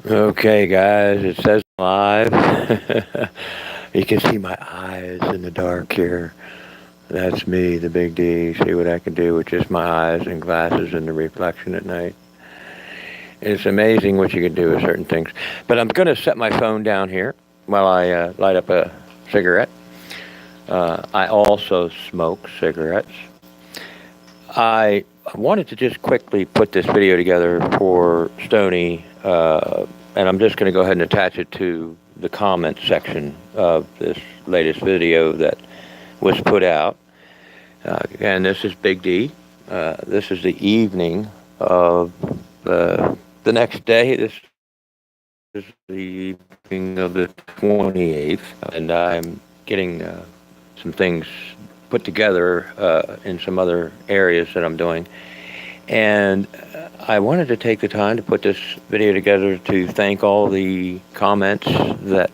Okay, guys, it says live. You can see my eyes in the dark here. That's me, the big D. See what I can do with just my eyes and glasses and the reflection at night. It's amazing what you can do with certain things. But I'm going to set my phone down here while I light up a cigarette. I also smoke cigarettes. I wanted to just quickly put this video together for Stoney, and I'm just going to go ahead and attach it to the comment section of this latest video that was put out. And this is Big D. This is the evening of the next day. This is the evening of the 28th, and I'm getting some things put together in some other areas that I'm doing. And I wanted to take the time to put this video together to thank all the comments that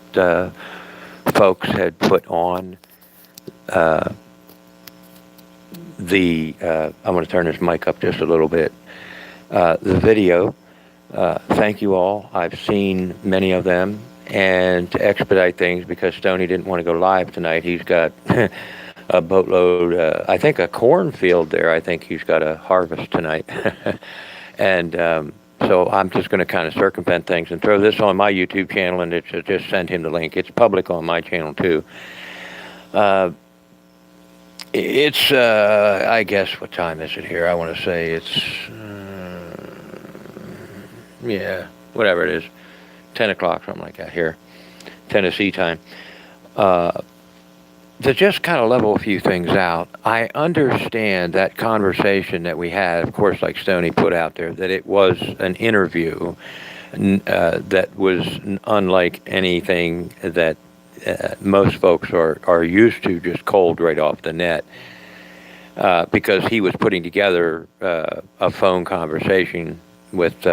folks had put on I'm going to turn this mic up just a little bit. The video. Thank you all. I've seen many of them. And to expedite things, because Stoney didn't want to go live tonight, he's got a boatload, I think a cornfield there. I think he's got a harvest tonight. And so I'm just going to kind of circumvent things and throw this on my YouTube channel and just send him the link. It's public on my channel too. It's, I guess, what time is it here? I want to say it's, yeah, whatever it is, 10 o'clock, something like that here, Tennessee time. To just kind of level a few things out, I understand that conversation that we had, of course, like Stoney put out there, that it was an interview that was unlike anything that most folks are used to, just cold right off the net, because he was putting together a phone conversation with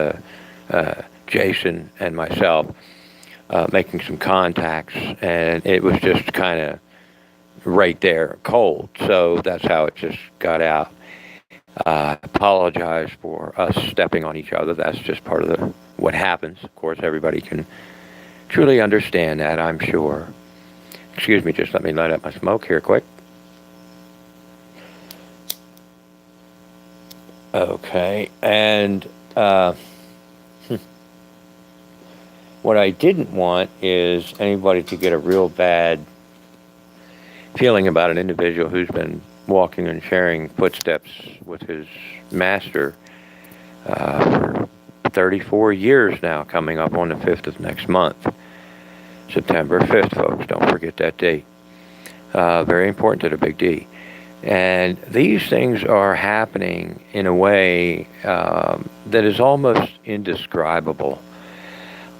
Jason and myself, making some contacts, and it was just kind of right there, cold. So that's how it just got out. I apologize for us stepping on each other. That's just part of what happens. Of course, everybody can truly understand that, I'm sure. Excuse me, just let me light up my smoke here quick. Okay, and what I didn't want is anybody to get a real bad feeling about an individual who's been walking and sharing footsteps with his master for 34 years now, coming up on the 5th of next month. September 5th, folks. Don't forget that date. Very important to the Big D. And these things are happening in a way that is almost indescribable.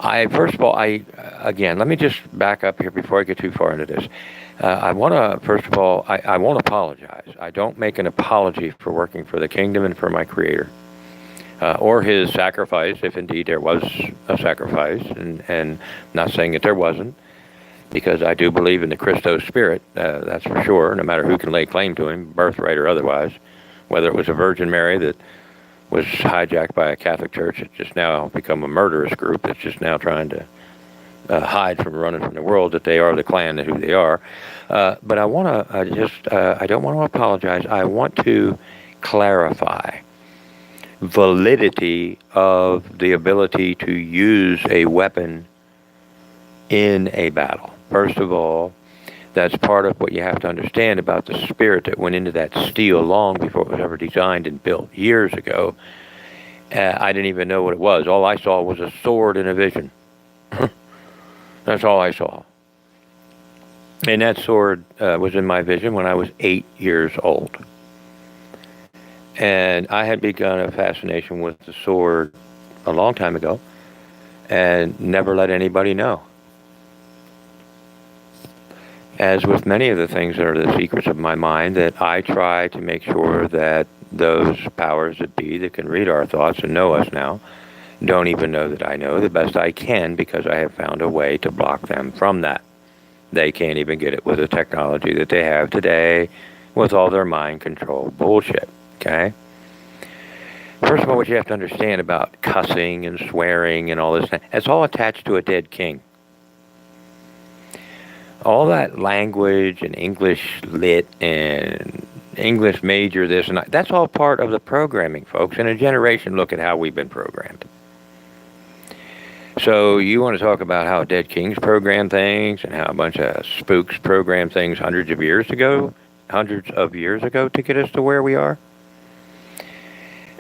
First of all, again, let me just back up here before I get too far into this. I want to, first of all, I won't apologize. I don't make an apology for working for the kingdom and for my Creator, or his sacrifice, if indeed there was a sacrifice, and not saying that there wasn't, because I do believe in the Christos spirit, that's for sure, no matter who can lay claim to him, birthright or otherwise, whether it was a Virgin Mary that was hijacked by a Catholic Church. It's just now become a murderous group that's just now trying to hide from running from the world that they are the clan and who they are. But I want to I don't want to apologize. I want to clarify validity of the ability to use a weapon in a battle. First of all, that's part of what you have to understand about the spirit that went into that steel long before it was ever designed and built years ago. I didn't even know what it was. All I saw was a sword in a vision. That's all I saw. And that sword was in my vision when I was 8 years old. And I had begun a fascination with the sword a long time ago and never let anybody know. As with many of the things that are the secrets of my mind, that I try to make sure that those powers that be that can read our thoughts and know us now don't even know that I know the best I can, because I have found a way to block them from that. They can't even get it with the technology that they have today with all their mind control bullshit, okay? First of all, what you have to understand about cussing and swearing and all this, it's all attached to a dead king. All that language and English lit and English major, this and that, that's all part of the programming, folks. In a generation, look at how we've been programmed. So you want to talk about how dead kings program things and how a bunch of spooks program things hundreds of years ago to get us to where we are?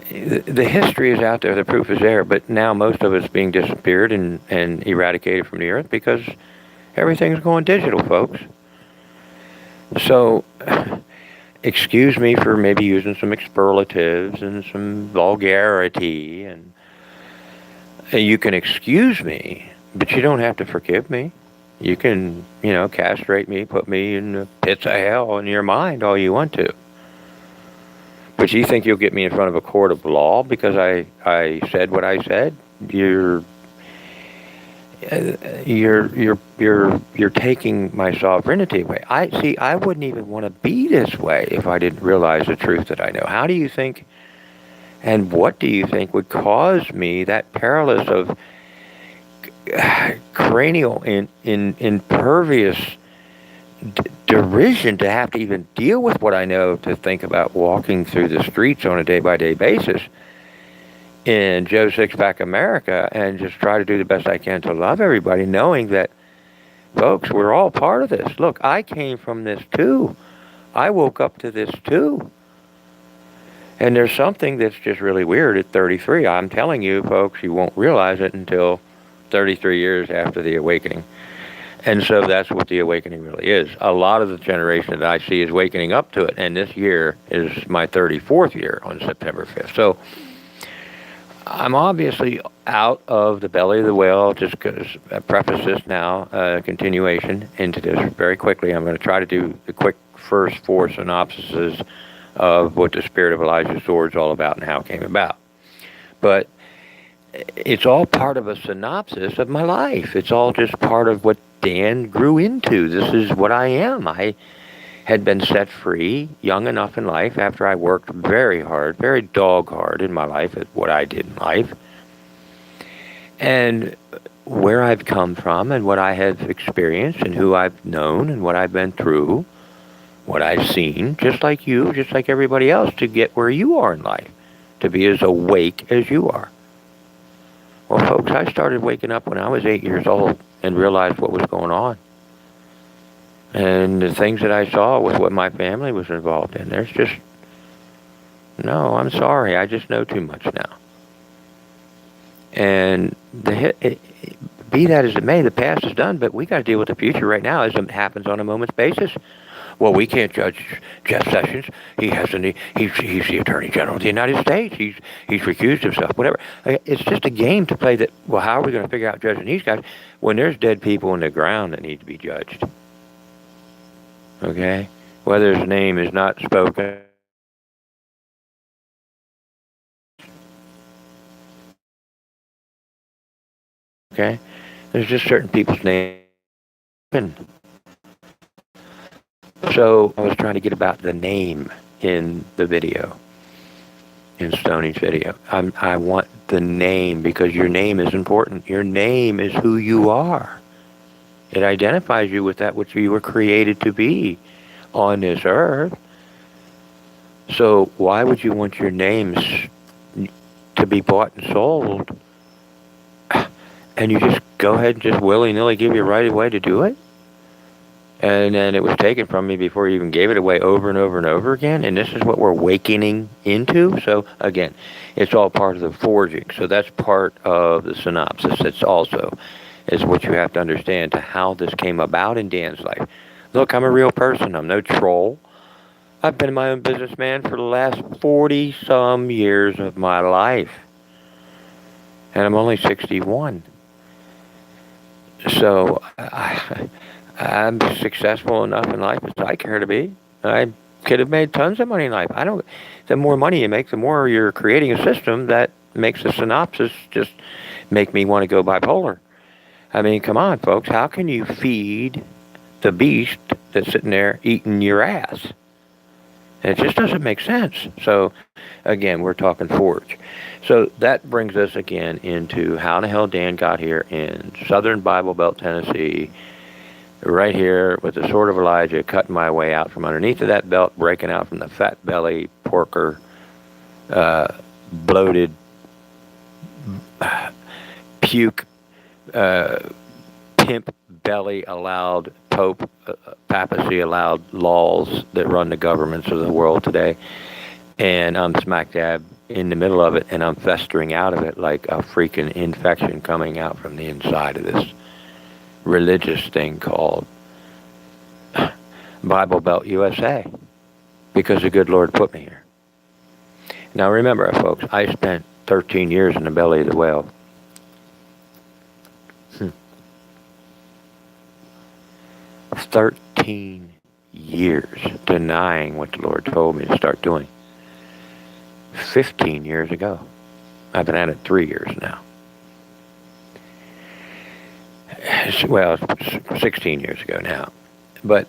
The history is out there, the proof is there, but now most of it's being disappeared and eradicated from the earth because everything's going digital, folks. So, excuse me for maybe using some expletives and some vulgarity, and you can excuse me, but you don't have to forgive me. You can, castrate me, put me in the pits of hell in your mind all you want to. But you think you'll get me in front of a court of law because I said what I said? You're taking my sovereignty away. I wouldn't even want to be this way if I didn't realize the truth that I know. How do you think, and what do you think would cause me that perilous of cranial impervious derision to have to even deal with what I know, to think about walking through the streets on a day-by-day basis in Joe Sixpack America and just try to do the best I can to love everybody, knowing that, folks, we're all part of this. Look, I came from this too. I woke up to this too. And there's something that's just really weird at 33. I'm telling you, folks, you won't realize it until 33 years after the awakening. And so that's what the awakening really is. A lot of the generation that I see is waking up to it. And this year is my 34th year on September 5th. So I'm obviously out of the belly of the whale, just because I preface this now, continuation into this very quickly. I'm going to try to do the quick first four synopsises of what the Spirit of Elijah Sword is all about and how it came about. But it's all part of a synopsis of my life. It's all just part of what Dan grew into. This is what I am. I had been set free young enough in life after I worked very hard, very dog hard in my life at what I did in life. And where I've come from and what I have experienced and who I've known and what I've been through, what I've seen, just like you, just like everybody else, to get where you are in life, to be as awake as you are. Well, folks, I started waking up when I was 8 years old and realized what was going on. And the things that I saw with what my family was involved in, there's just, no, I'm sorry, I just know too much now. And be that as it may, the past is done, but we got to deal with the future right now as it happens on a moment's basis. Well, we can't judge Jeff Sessions. He's the Attorney General of the United States. He's recused himself. Whatever. It's just a game to play. That. Well, how are we going to figure out judging these guys when there's dead people in the ground that need to be judged? Okay, whether his name is not spoken. Okay, there's just certain people's names. So I was trying to get about the name in the video, in Stoney's video. I want the name because your name is important. Your name is who you are. It identifies you with that which you were created to be on this earth. So why would you want your names to be bought and sold, and you just go ahead and just willy-nilly give your right away to do it? And then it was taken from me before you even gave it away over and over and over again. And this is what we're awakening into. So again, it's all part of the forging. So that's part of the synopsis. It's also is what you have to understand to how this came about in Dan's life. Look, I'm a real person. I'm no troll. I've been my own businessman for the last 40-some years of my life. And I'm only 61. So I'm successful enough in life as I care to be. I could have made tons of money in life. The more money you make, the more you're creating a system that makes the synopsis just make me want to go bipolar. I mean, come on, folks. How can you feed the beast that's sitting there eating your ass? And it just doesn't make sense. So, again, we're talking forge. So that brings us again into how the hell Dan got here in southern Bible Belt, Tennessee, right here with the sword of Elijah, cutting my way out from underneath of that belt, breaking out from the fat belly, porker, bloated, puke, pimp belly allowed Pope, papacy allowed laws that run the governments of the world today. And I'm smack dab in the middle of it, and I'm festering out of it like a freaking infection coming out from the inside of this religious thing called Bible Belt USA, because the good Lord put me here. Now remember, folks, I spent 13 years in the belly of the whale. 13 years denying what the Lord told me to start doing. 15 years ago. I've been at it 3 years now. Well, 16 years ago now. But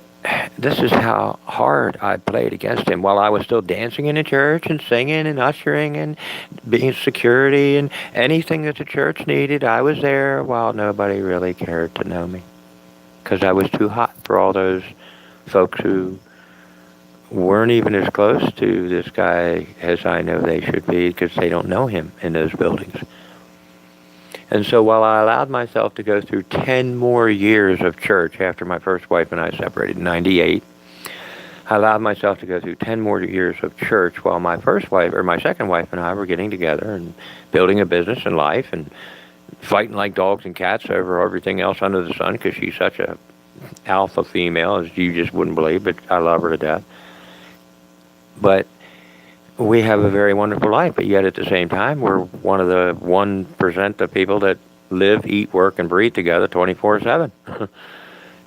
this is how hard I played against him while I was still dancing in the church and singing and ushering and being security and anything that the church needed. I was there while nobody really cared to know me, because I was too hot for all those folks who weren't even as close to this guy as I know they should be, because they don't know him in those buildings. And so while I allowed myself to go through 10 more years of church after my first wife and I separated in 98, I allowed myself to go through 10 more years of church while my first wife, or my second wife and I were getting together and building a business and life and fighting like dogs and cats over everything else under the sun, because she's such a alpha female, as you just wouldn't believe, but I love her to death. But we have a very wonderful life, but yet at the same time, we're one of the 1% of people that live, eat, work, and breathe together 24/7.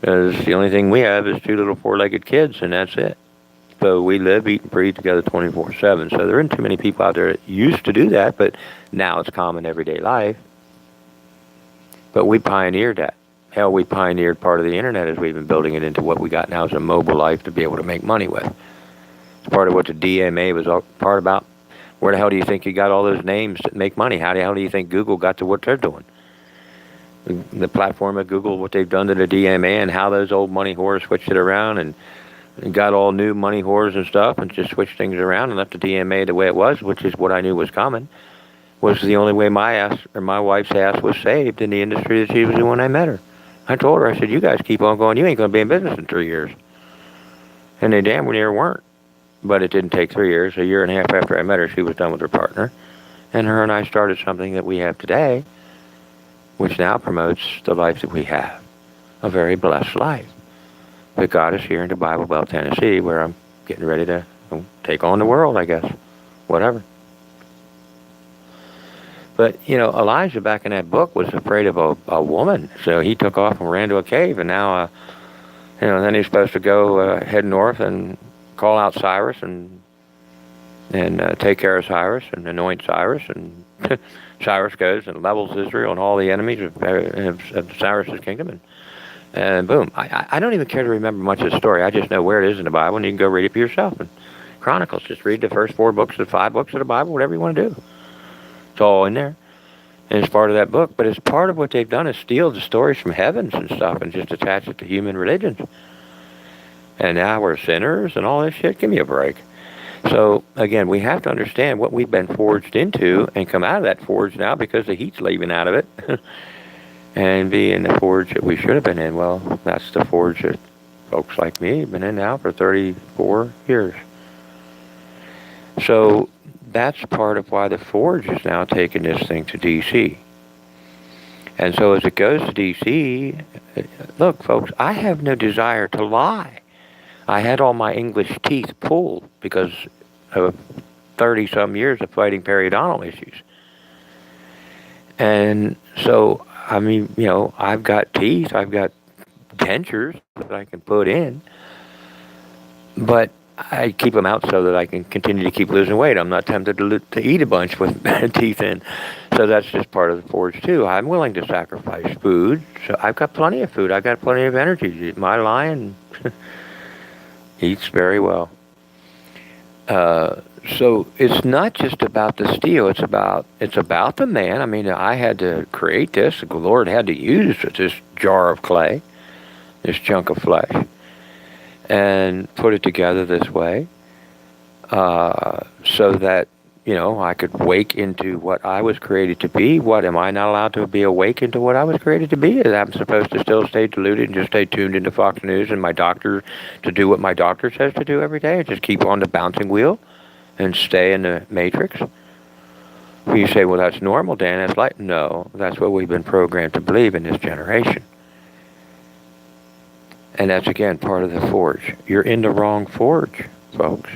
Because the only thing we have is 2 little 4-legged kids, and that's it. So we live, eat, and breathe together 24/7. So there aren't too many people out there that used to do that, but now it's common everyday life. But we pioneered that. Hell, we pioneered part of the internet as we've been building it into what we got now as a mobile life to be able to make money with. It's part of what the DMA was all part about. Where the hell do you think you got all those names that make money? How the hell do you think Google got to what they're doing? The platform of Google, what they've done to the DMA, and how those old money whores switched it around and got all new money whores and stuff and just switched things around and left the DMA the way it was, which is what I knew was coming, was the only way my ass or my wife's ass was saved in the industry that she was in when I met her. I told her, I said, you guys keep on going. You ain't going to be in business in 3 years. And they damn near weren't. But it didn't take 3 years. A year and a half after I met her, she was done with her partner. And her and I started something that we have today, which now promotes the life that we have. A very blessed life. But God is here in the Bible Belt, Tennessee, where I'm getting ready to take on the world, I guess. Whatever. But, Elijah back in that book was afraid of a woman. So he took off and ran to a cave. And now, then he's supposed to go head north and call out Cyrus and take care of Cyrus and anoint Cyrus. And Cyrus goes and levels Israel and all the enemies of Cyrus's kingdom. And boom. I don't even care to remember much of the story. I just know where it is in the Bible, and you can go read it for yourself. And Chronicles, just read the first 4 books, the 5 books of the Bible, whatever you want to do. It's all in there. And it's part of that book. But it's part of what they've done is steal the stories from heavens and stuff and just attach it to human religions. And now we're sinners and all this shit. Give me a break. So, again, we have to understand what we've been forged into and come out of that forge now because the heat's leaving out of it. And be in the forge that we should have been in. Well, that's the forge that folks like me have been in now for 34 years. So that's part of why the forge is now taking this thing to D.C. And so as it goes to D.C., look, folks, I have no desire to lie. I had all my English teeth pulled because of 30-some years of fighting periodontal issues. And so, I've got teeth, I've got dentures that I can put in, but I keep them out so that I can continue to keep losing weight. I'm not tempted to eat a bunch with teeth in. So that's just part of the forge, too. I'm willing to sacrifice food. So I've got plenty of food. I've got plenty of energy. My lion eats very well. So it's not just about the steel. It's about the man. I mean, I had to create this. The Lord had to use this jar of clay, this chunk of flesh, and put it together this way, so that I could wake into what I was created to be. What am I not allowed to be awake into what I was created to be? I'm supposed to still stay deluded and just stay tuned into Fox News and my doctor to do what my doctor says to do every day, and just keep on the bouncing wheel and stay in the matrix? Well, you say, well, that's normal, Dan. That's like, no, that's what we've been programmed to believe in this generation. And that's, again, part of the forge. You're in the wrong forge, folks.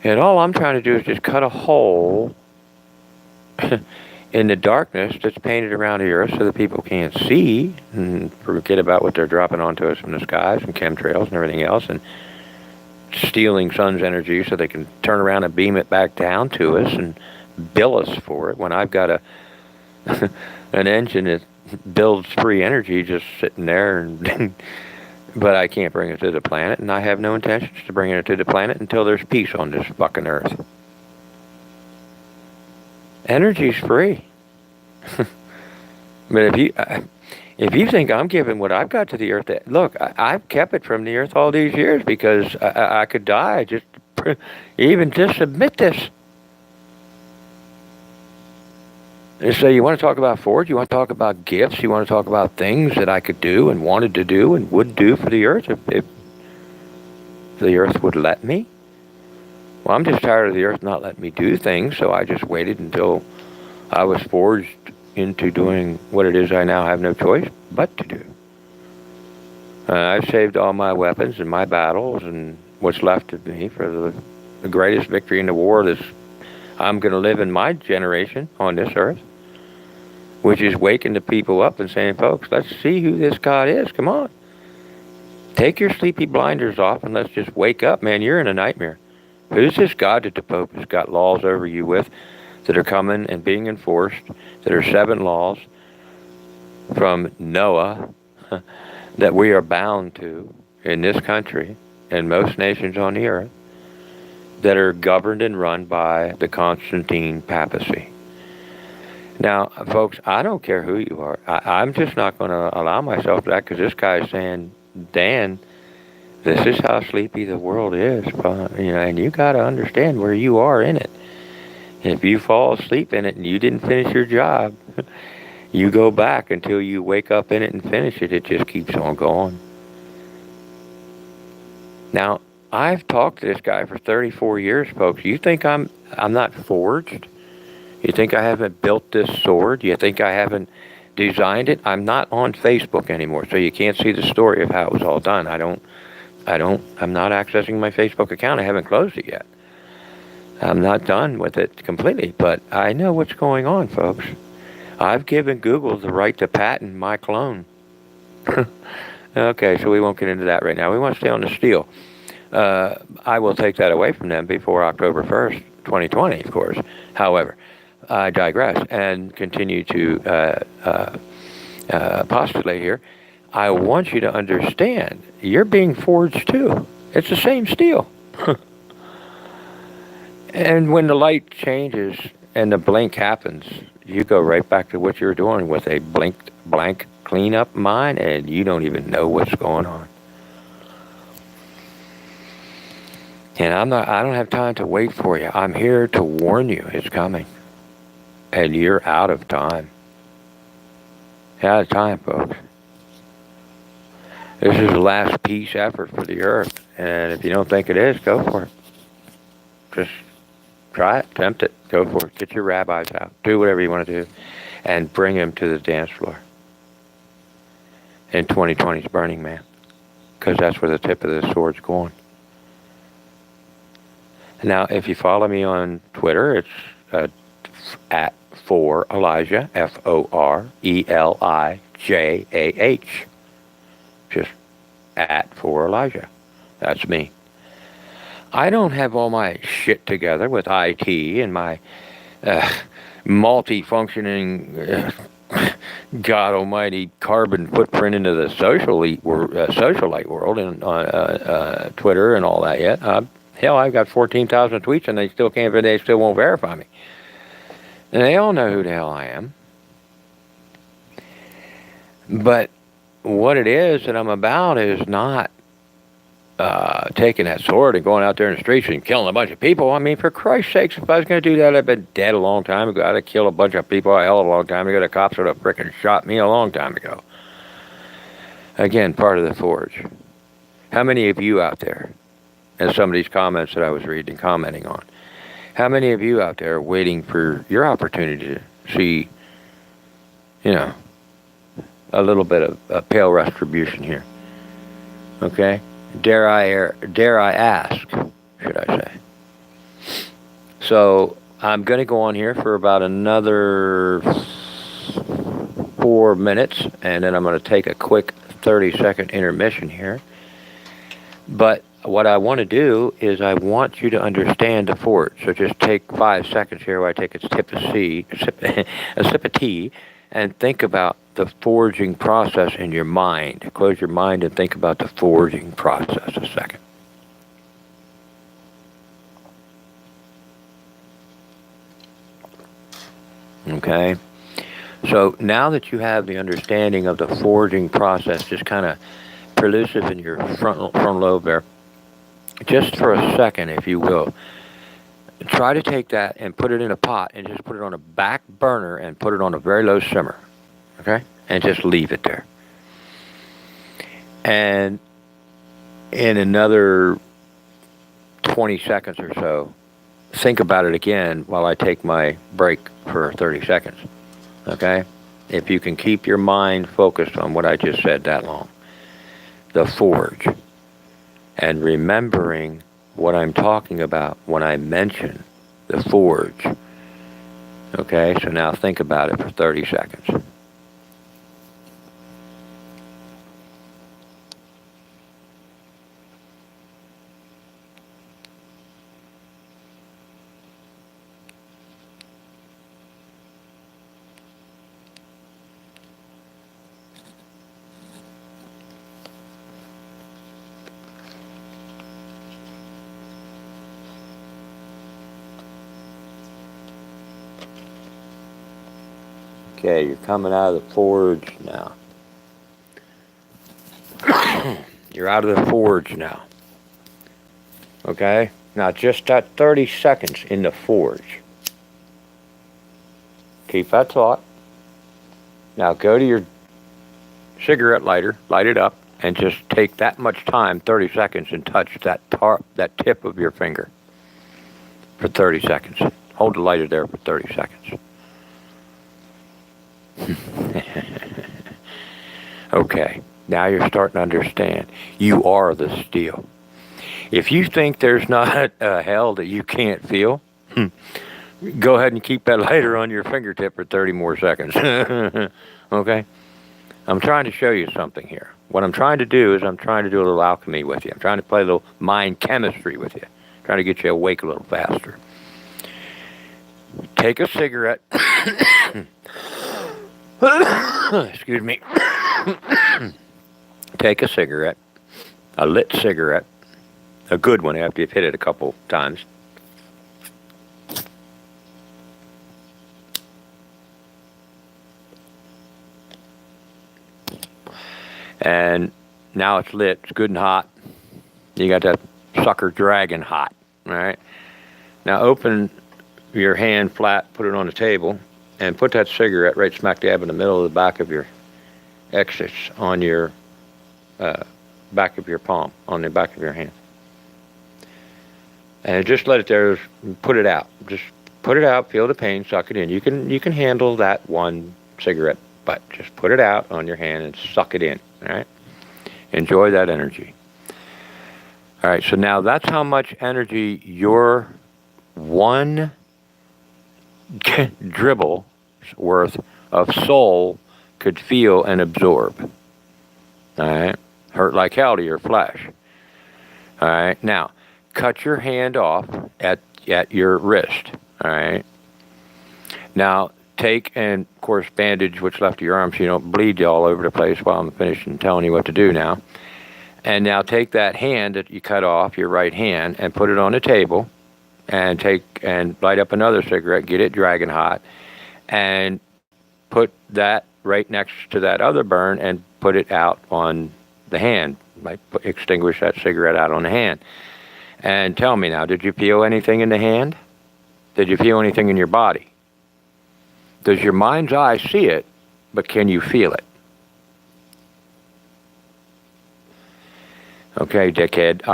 And all I'm trying to do is just cut a hole in the darkness that's painted around the earth so that people can't see and forget about what they're dropping onto us from the skies and chemtrails and everything else, and stealing sun's energy so they can turn around and beam it back down to us and bill us for it, when I've got an engine that builds free energy just sitting there, and but I can't bring it to the planet, and I have no intentions to bring it to the planet until there's peace on this fucking earth. Energy's free. But if you think I'm giving what I've got to the earth, look, I've kept it from the earth all these years because I could die just even to submit this. And so you want to talk about forge? You want to talk about gifts? You want to talk about things that I could do and wanted to do and would do for the earth if the earth would let me? Well, I'm just tired of the earth not letting me do things, so I just waited until I was forged into doing what it is I now have no choice but to do. I've saved all my weapons and my battles and what's left of me for the greatest victory in the war that's I'm going to live in my generation on this earth, which is waking the people up and saying, folks, let's see who this God is. Come on. Take your sleepy blinders off and let's just wake up. Man, you're in a nightmare. Who's this God that the Pope has got laws over you with that are coming and being enforced, that are 7 laws from Noah that we are bound to in this country and most nations on the earth, that are governed and run by the Constantine papacy? Now, folks, I don't care who you are. I'm just not going to allow myself to that, because this guy's saying, Dan, this is how sleepy the world is. And you got to understand where you are in it. If you fall asleep in it and you didn't finish your job, you go back until you wake up in it and finish it. It just keeps on going. Now, I've talked to this guy for 34 years, folks. You think I'm not forged? You think I haven't built this sword? You think I haven't designed it? I'm not on Facebook anymore, so you can't see the story of how it was all done. I'm not accessing my Facebook account. I haven't closed it yet. I'm not done with it completely, but I know what's going on, folks. I've given Google the right to patent my clone. Okay, so we won't get into that right now. We want to stay on the steel. I will take that away from them before October 1st, 2020, of course. However, I digress and continue to postulate here. I want you to understand, you're being forged too. It's the same steel. And when the light changes and the blink happens, you go right back to what you're doing with a blank clean-up mind, and you don't even know what's going on. And I don't have time to wait for you. I'm here to warn you it's coming. And you're out of time. You're out of time, folks. This is the last peace effort for the earth. And if you don't think it is, go for it. Just try it, tempt it, go for it. Get your rabbis out. Do whatever you want to do. And bring them to the dance floor. In 2020's Burning Man. Because that's where the tip of the sword's going. Now, if you follow me on Twitter, it's at For Elijah, FORELIJAH. Just at For Elijah. That's me. I don't have all my shit together with IT and my multi-functioning, God almighty, carbon footprint into the socialite world and Twitter and all that yet. Hell, I've got 14,000 tweets and they still won't verify me. And they all know who the hell I am. But what it is that I'm about is not taking that sword and going out there in the streets and killing a bunch of people. I mean, for Christ's sakes, if I was going to do that, I'd been dead a long time ago. I'd have killed a bunch of people a hell of a long time ago. The cops would have frickin' shot me a long time ago. Again, part of the forge. How many of you out there, and some of these comments that I was reading and commenting on, how many of you out there are waiting for your opportunity to see, a little bit of a pale retribution here? Okay? Dare I ask, should I say. So I'm going to go on here for about another 4 minutes, and then I'm going to take a quick 30-second intermission here. But what I want to do is I want you to understand the forge. So just take 5 seconds here while I take a sip of tea, and think about the forging process in your mind. Close your mind and think about the forging process a second. Okay? So now that you have the understanding of the forging process, just kind of prelusive in your front lobe there, just for a second, if you will, try to take that and put it in a pot and just put it on a back burner and put it on a very low simmer, okay? And just leave it there. And in another 20 seconds or so, think about it again while I take my break for 30 seconds, okay? If you can keep your mind focused on what I just said that long. The forge. And remembering what I'm talking about when I mention the forge. Okay, so now think about it for 30 seconds. Okay, you're coming out of the forge now. You're out of the forge now. Okay? Now just that 30 seconds in the forge. Keep that thought. Now go to your cigarette lighter, light it up, and just take that much time, 30 seconds, and touch that tip of your finger for 30 seconds. Hold the lighter there for 30 seconds. Okay, now you're starting to understand. You are the steel. If you think there's not a hell that you can't feel, go ahead and keep that lighter on your fingertip for 30 more seconds. Okay? I'm trying to show you something here. What I'm trying to do is I'm trying to do a little alchemy with you. I'm trying to play a little mind chemistry with you. Trying to get you awake a little faster. Take a cigarette. Excuse me. Take a cigarette, a lit cigarette, a good one after you've hit it a couple times. And now it's lit, it's good and hot. You got that sucker dragon hot, all right? Now open your hand flat, put it on the table, and put that cigarette right smack dab in the middle of the back of your X's on your back of your palm, on the back of your hand. And just let it there, put it out. Just put it out, feel the pain, suck it in. You can handle that one cigarette, but just put it out on your hand and suck it in, all right? Enjoy that energy. All right, so now that's how much energy your one dribble worth of soul could feel and absorb. All right? Hurt like hell to your flesh. All right? Now, cut your hand off at your wrist. All right? Now, take and, of course, bandage what's left of your arm so you don't bleed all over the place while I'm finishing telling you what to do now. And now take that hand that you cut off, your right hand, and put it on the table, and light up another cigarette, get it dragon hot, and put that right next to that other burn and put it out on the hand. Like extinguish that cigarette out on the hand. And tell me now, did you feel anything in the hand? Did you feel anything in your body? Does your mind's eye see it, but can you feel it? Okay, dickhead.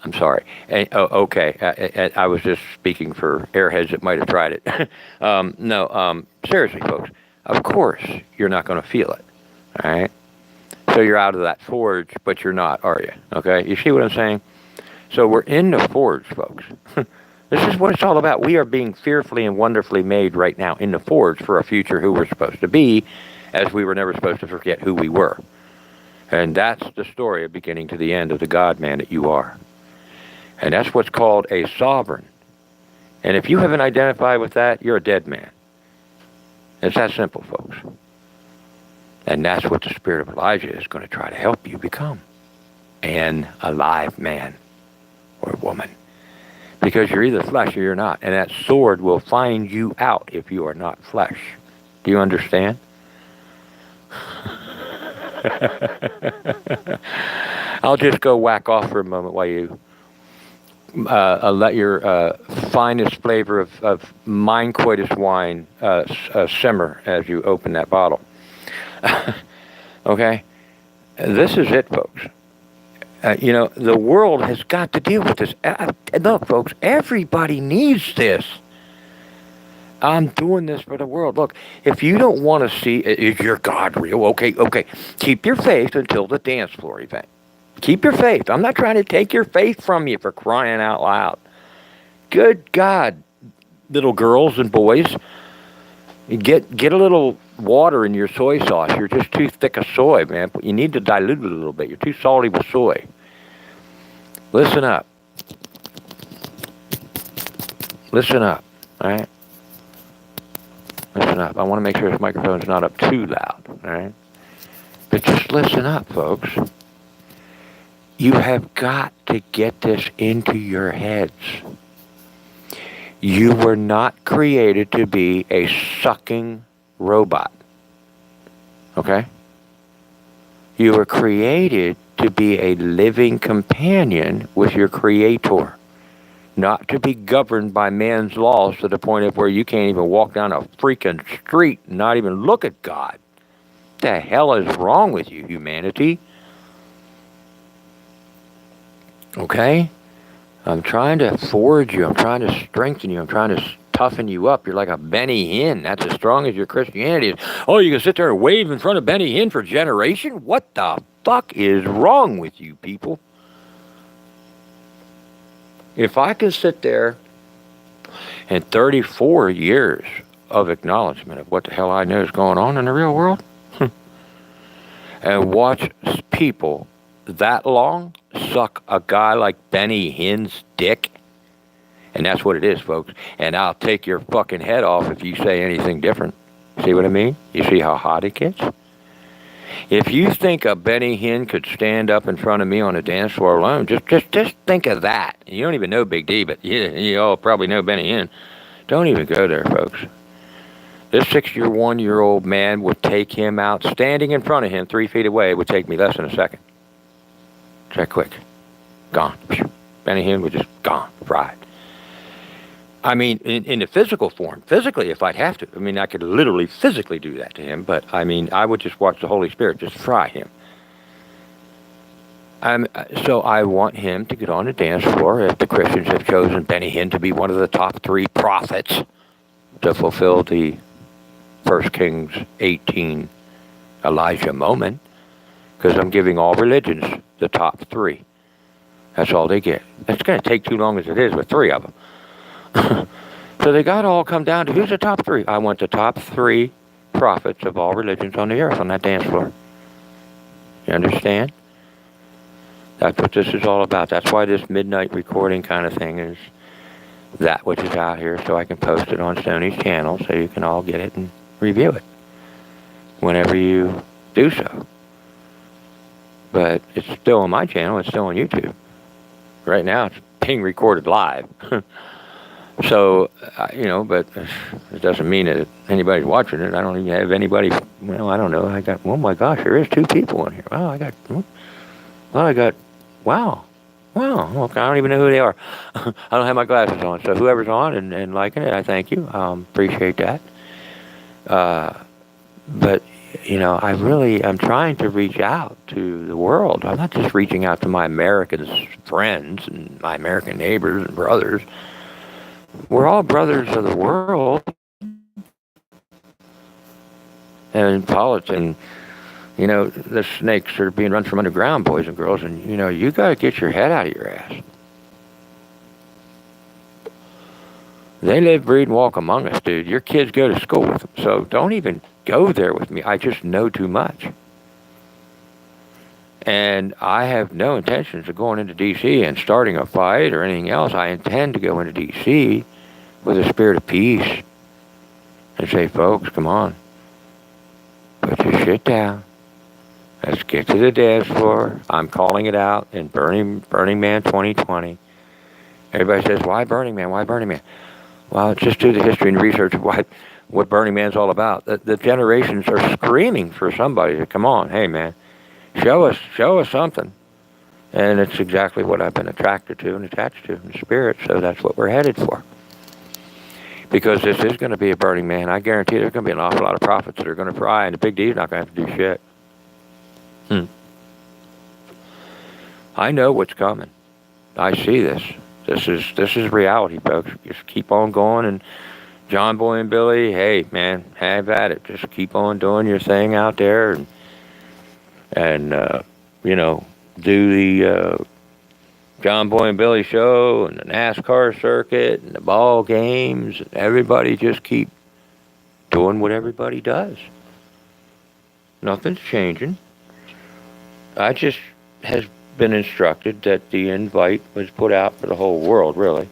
I'm sorry. Okay. I was just speaking for airheads that might have tried it. No, seriously, folks. Of course, you're not going to feel it. All right? So you're out of that forge, but you're not, are you? Okay? You see what I'm saying? So we're in the forge, folks. This is what it's all about. We are being fearfully and wonderfully made right now in the forge for a future who we're supposed to be, as we were never supposed to forget who we were. And that's the story of beginning to the end of the God-man that you are. And that's what's called a sovereign. And if you haven't identified with that, you're a dead man. It's that simple, folks. And that's what the spirit of Elijah is going to try to help you become. An alive man or woman. Because you're either flesh or you're not. And that sword will find you out if you are not flesh. Do you understand? I'll just go whack off for a moment while you let your finest flavor of mind coitus wine simmer as you open that bottle. Okay? This is it, folks. The world has got to deal with this. Look, folks, everybody needs this. I'm doing this for the world. Look, if you don't want to see, is your God real? Okay. Keep your faith until the dance floor event. Keep your faith. I'm not trying to take your faith from you, for crying out loud. Good God, little girls and boys, get a little water in your soy sauce. You're just too thick of soy, man. You need to dilute it a little bit. You're too salty with soy. Listen up. Listen up, all right? Listen up. I want to make sure this microphone's not up too loud, all right? But just listen up, folks. You have got to get this into your heads. You were not created to be a sucking robot, okay? You were created to be a living companion with your Creator. Not to be governed by man's laws to the point of where you can't even walk down a freaking street and not even look at God. What the hell is wrong with you, humanity? Okay? I'm trying to forge you. I'm trying to strengthen you. I'm trying to toughen you up. You're like a Benny Hinn. That's as strong as your Christianity is. Oh, you can sit there and wave in front of Benny Hinn for generation? What the fuck is wrong with you people? If I can sit there in 34 years of acknowledgement of what the hell I know is going on in the real world, and watch people that long suck a guy like Benny Hinn's dick, and that's what it is, folks, and I'll take your fucking head off if you say anything different. See what I mean? You see how hot it gets? If you think a Benny Hinn could stand up in front of me on a dance floor alone, just think of that. You don't even know Big D, but you all probably know Benny Hinn. Don't even go there, folks. This 61-year-old man would take him out, standing in front of him 3 feet away. It would take me less than a second. Check quick. Gone. Benny Hinn was just gone, fried. I mean, in the physical form, physically, if I'd have to. I mean, I could literally physically do that to him, but I mean, I would just watch the Holy Spirit just fry him. So I want him to get on the dance floor, if the Christians have chosen Benny Hinn to be one of the top 3 prophets to fulfill the 1 Kings 18 Elijah moment, because I'm giving all religions the top 3. That's all they get. It's going to take too long as it is with 3 of them. So they got to all come down to who's the top 3. I want the top 3 prophets of all religions on the earth on that dance floor. You understand? That's what this is all about. That's why this midnight recording kind of thing is that which is out here, so I can post it on Stoney's channel so you can all get it and review it whenever you do so. but it's still on my channel. It's still on YouTube. Right now, it's being recorded live. So, but it doesn't mean that anybody's watching it. I don't even have anybody. Well, I don't know. Oh my gosh, there is 2 people in here. Wow. Wow. Okay, I don't even know who they are. I don't have my glasses on. So whoever's on and liking it, I thank you. Appreciate that. But, I'm trying to reach out to the world. I'm not just reaching out to my American friends and my American neighbors and brothers. We're all brothers of the world. And in politics, the snakes are being run from underground, boys and girls, and, you got to get your head out of your ass. They live, breed, and walk among us, dude. Your kids go to school with them, so don't even go there with me. I just know too much. And I have no intentions of going into D.C. and starting a fight or anything else. I intend to go into D.C. with a spirit of peace and say, folks, come on. Put your shit down. Let's get to the dance floor. I'm calling it out in Burning Man 2020. Everybody says, why Burning Man? Why Burning Man? Well, just do the history and research of what Burning Man's all about. The generations are screaming for somebody to come on. Hey, man. Show us something. And it's exactly what I've been attracted to and attached to in spirit, so that's what we're headed for. Because this is going to be a Burning Man. I guarantee there's going to be an awful lot of prophets that are going to fry, and the Big D's not going to have to do shit. I know what's coming. I see this. This is reality, folks. Just keep on going, and John Boy and Billy, hey, man, have at it. Just keep on doing your thing out there, and do the John Boy and Billy show and the NASCAR circuit and the ball games. Everybody just keep doing what everybody does. Nothing's changing. I just has been instructed that the invite was put out for the whole world, really,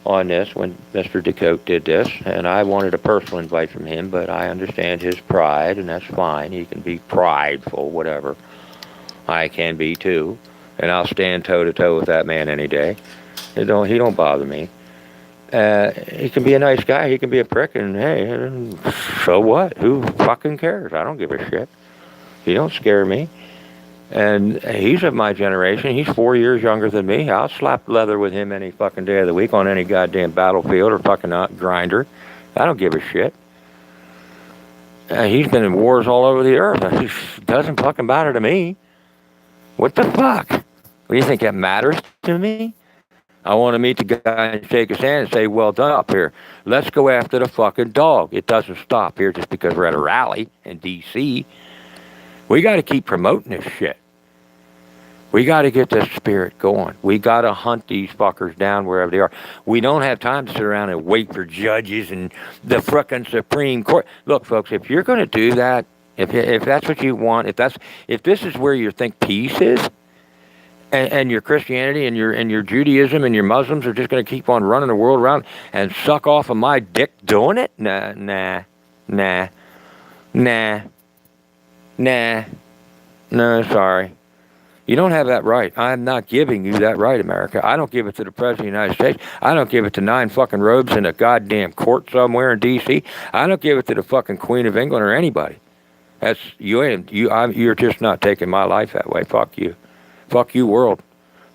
on this when Mr. DeCote did this, and I wanted a personal invite from him, but I understand his pride, and that's fine. He can be prideful, whatever. I can be too, and I'll stand toe-to-toe with that man any day. He don't bother me. He can be a nice guy, he can be a prick, and hey, so what? Who fucking cares? I don't give a shit. He don't scare me. And he's of my generation. He's 4 years younger than me. I'll slap leather with him any fucking day of the week on any goddamn battlefield or fucking grinder. I don't give a shit. He's been in wars all over the earth. He doesn't fucking matter to me. What the fuck? What do you think that matters to me? I want to meet the guy and shake his hand and say, well done up here. Let's go after the fucking dog. It doesn't stop here just because we're at a rally in D.C. We got to keep promoting this shit. We got to get this spirit going. We got to hunt these fuckers down wherever they are. We don't have time to sit around and wait for judges and the frickin' Supreme Court. Look, folks, if you're going to do that, if that's what you want, if this is where you think peace is, and your Christianity and your Judaism and your Muslims are just going to keep on running the world around and suck off of my dick doing it, nah, no, sorry. You don't have that right. I'm not giving you that right, America. I don't give it to the President of the United States. I don't give it to 9 fucking robes in a goddamn court somewhere in D.C. I don't give it to the fucking Queen of England or anybody. You're just not taking my life that way. Fuck you. Fuck you, world.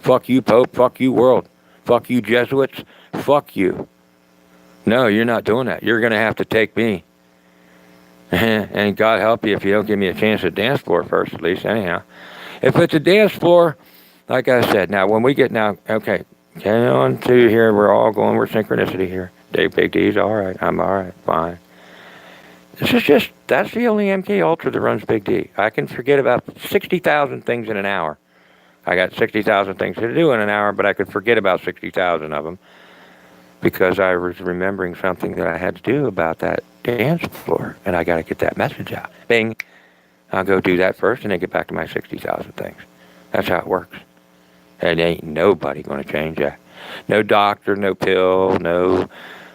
Fuck you, Pope. Fuck you, world. Fuck you, Jesuits. Fuck you. No, you're not doing that. You're going to have to take me. And God help you if you don't give me a chance at dance floor first, at least, anyhow. If it's a dance floor, like I said, now when we get okay, on to here, we're synchronicity here. Big D's all right, I'm all right, fine. That's the only MK Ultra that runs Big D. I can forget about 60,000 things in an hour. I got 60,000 things to do in an hour, but I could forget about 60,000 of them because I was remembering something that I had to do about that dance floor, and I got to get that message out. Bing. I'll go do that first and then get back to my 60,000 things. That's how it works. And ain't nobody going to change that. No doctor, no pill, no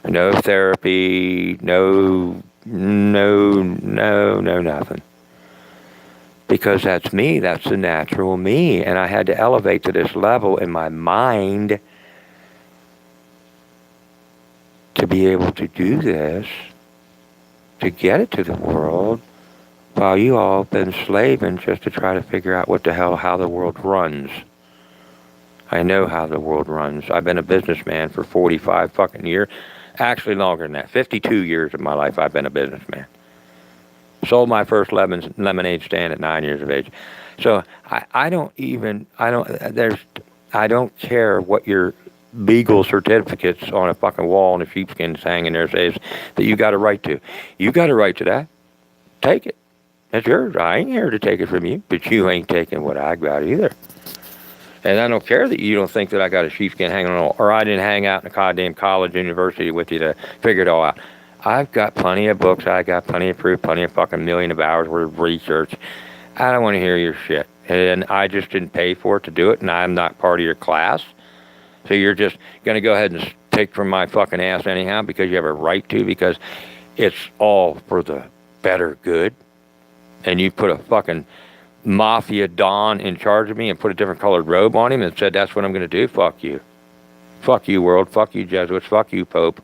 therapy, no nothing. because that's me, that's the natural me. And I had to elevate to this level in my mind to be able to do this, to get it to the world, while you all have been slaving just to try to figure out what the hell, how the world runs. I know how the world runs. I've been a businessman for 45 fucking years. Actually longer than that. 52 years of my life I've been a businessman. Sold my first lemonade stand at 9 years of age. So I don't care what your legal certificates on a fucking wall and a sheepskin's hanging there says that you got a right to. You got a right to that. Take it. That's yours. I ain't here to take it from you, but you ain't taking what I got either. And I don't care that you don't think that I got a sheepskin hanging on, or I didn't hang out in a goddamn college, university with you to figure it all out. I've got plenty of books, I got plenty of proof, plenty of fucking million of hours worth of research. I don't want to hear your shit. And I just didn't pay for it to do it, and I'm not part of your class. So you're just going to go ahead and take from my fucking ass anyhow because you have a right to, because it's all for the better good. And you put a fucking mafia don in charge of me and put a different colored robe on him and said, that's what I'm going to do. Fuck you. Fuck you, world. Fuck you, Jesuits. Fuck you, Pope.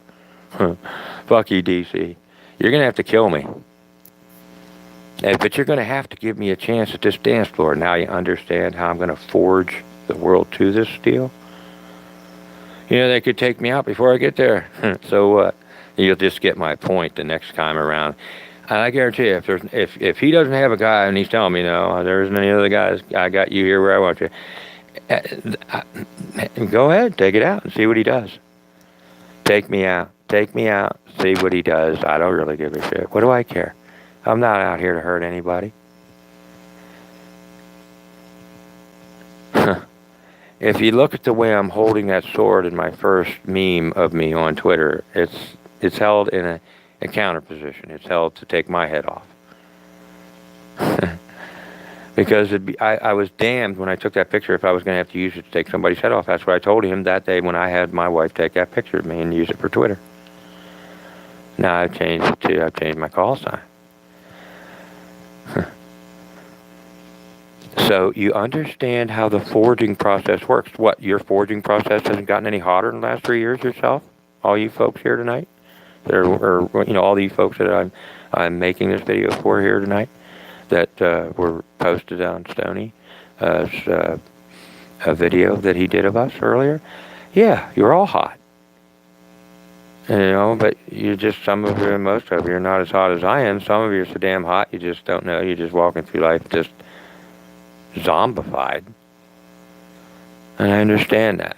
Fuck you, DC. You're going to have to kill me. But you're going to have to give me a chance at this dance floor. Now you understand how I'm going to forge the world to this deal? You know, they could take me out before I get there. So what? You'll just get my point the next time around. And I guarantee you, if he doesn't have a guy and he's telling me, no, there isn't any other guys, I got you here where I want you, go ahead, take it out and see what he does. Take me out, see what he does. I don't really give a shit. What do I care? I'm not out here to hurt anybody. If you look at the way I'm holding that sword in my first meme of me on Twitter, it's held in a counter position. It's held to take my head off. Because I was damned when I took that picture if I was going to have to use it to take somebody's head off. That's what I told him that day when I had my wife take that picture of me and use it for Twitter. Now I've changed my call sign. So you understand how the forging process works. What, your forging process hasn't gotten any hotter in the last 3 years yourself? All you folks here tonight? Or all these folks that I'm making this video for here tonight that were posted on Stoney as a video that he did of us earlier. Yeah, you're all hot. But you just, some of you, most of you are not as hot as I am. Some of you are so damn hot you just don't know. You're just walking through life just zombified. And I understand that.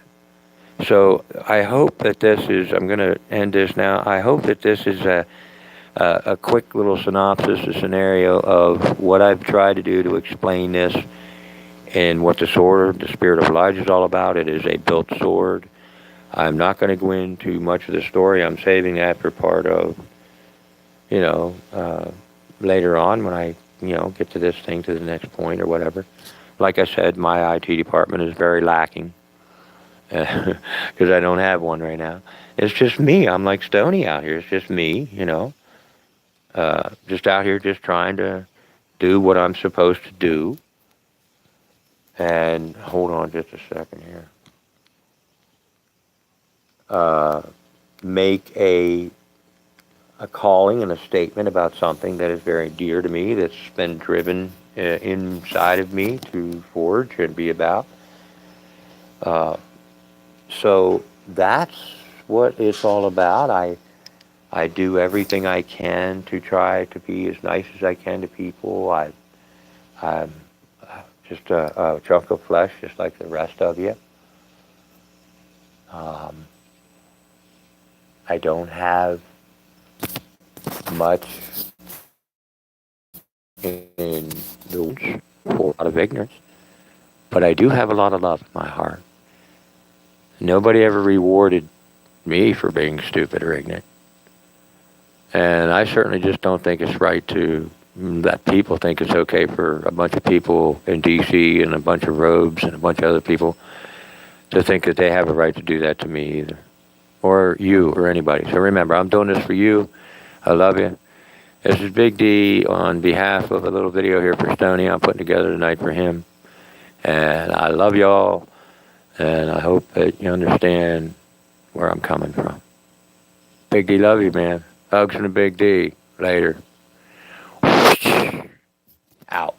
So I hope that this is, I'm going to end this now, I hope that this is a quick little synopsis, a scenario of what I've tried to do to explain this and what the sword, the Spirit of Elijah is all about. It is a built sword. I'm not going to go into much of the story. I'm saving that for part of, later on when I, get to this thing, to the next point or whatever. Like I said, my IT department is very lacking. Because I don't have one right now. It's just me. I'm like Stoney out here. It's just me, just out here just trying to do what I'm supposed to do. And hold on just a second here. Make a calling and a statement about something that is very dear to me, that's been driven inside of me to forge and be about. So that's what it's all about. I do everything I can to try to be as nice as I can to people. I'm just a chunk of flesh, just like the rest of you. I don't have much in the world for a lot of ignorance, but I do have a lot of love in my heart. Nobody ever rewarded me for being stupid or ignorant. And I certainly just don't think it's right to let people think it's okay for a bunch of people in D.C. and a bunch of robes and a bunch of other people to think that they have a right to do that to me either. Or you or anybody. So remember, I'm doing this for you. I love you. This is Big D on behalf of a little video here for Stoney I'm putting together tonight for him. And I love y'all, and I hope that you understand where I'm coming from. Big D, love you, man. Hugs from the Big D. Later. Out.